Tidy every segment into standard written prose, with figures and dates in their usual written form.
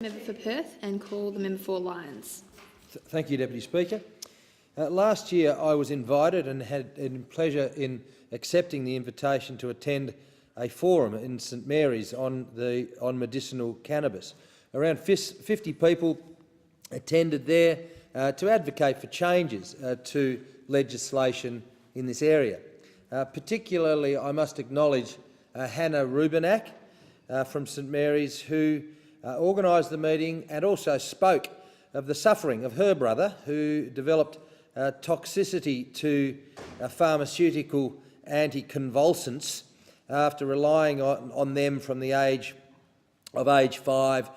Member for Perth and call the member for Lyons. Thank you, Deputy Speaker. Last year I was invited and had pleasure in accepting the invitation to attend a forum in St Mary's on medicinal cannabis. Around 50 people attended there to advocate for changes to legislation in this area. Particularly, I must acknowledge Hannah Rubenak from St Mary's, who organised the meeting and also spoke of the suffering of her brother, who developed toxicity to pharmaceutical anticonvulsants after relying on them from the age 5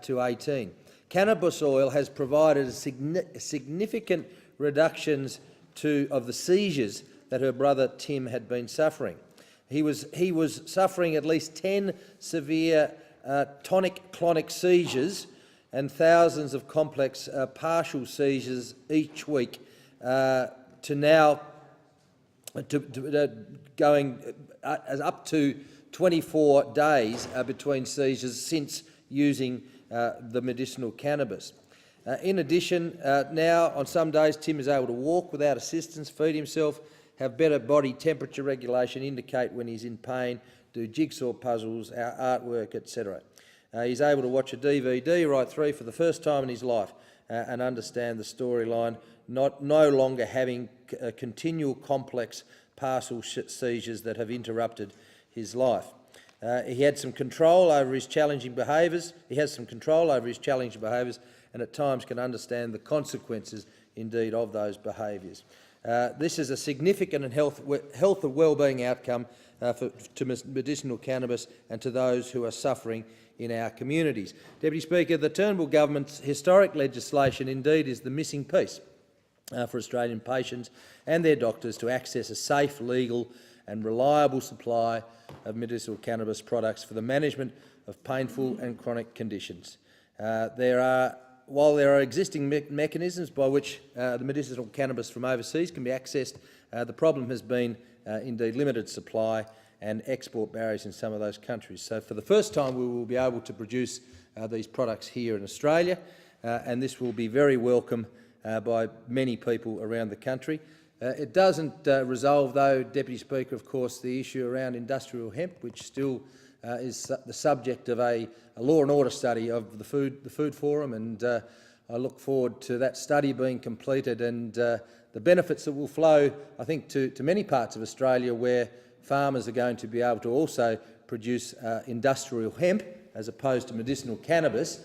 to 18. Cannabis oil has provided significant reductions of the seizures that her brother Tim had been suffering. He was suffering at least 10 severe tonic-clonic seizures and thousands of complex partial seizures each week, going up to 24 days between seizures since using the medicinal cannabis. In addition, now on some days Tim is able to walk without assistance, feed himself, have better body temperature regulation, indicate when he's in pain, do jigsaw puzzles, artwork, etc. He's able to watch a DVD right through for the first time in his life and understand the storyline, no longer having continual complex partial seizures that have interrupted his life. He had some control over his challenging behaviours. He has some control over his challenging behaviours and at times can understand the consequences, indeed, of those behaviours. This is a significant and health and wellbeing outcome to medicinal cannabis and to those who are suffering in our communities. Deputy Speaker, the Turnbull government's historic legislation indeed is the missing piece for Australian patients and their doctors to access a safe, legal and reliable supply of medicinal cannabis products for the management of painful and chronic conditions. While there are existing mechanisms by which the medicinal cannabis from overseas can be accessed, the problem has been indeed limited supply and export barriers in some of those countries. So for the first time we will be able to produce these products here in Australia, and this will be very welcome by many people around the country. It doesn't resolve, though, Deputy Speaker, of course, the issue around industrial hemp, which still is the subject of a law and order study of the Food Forum, and I look forward to that study being completed and the benefits that will flow, I think, to many parts of Australia where farmers are going to be able to also produce industrial hemp as opposed to medicinal cannabis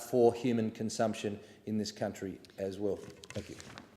for human consumption in this country as well. Thank you.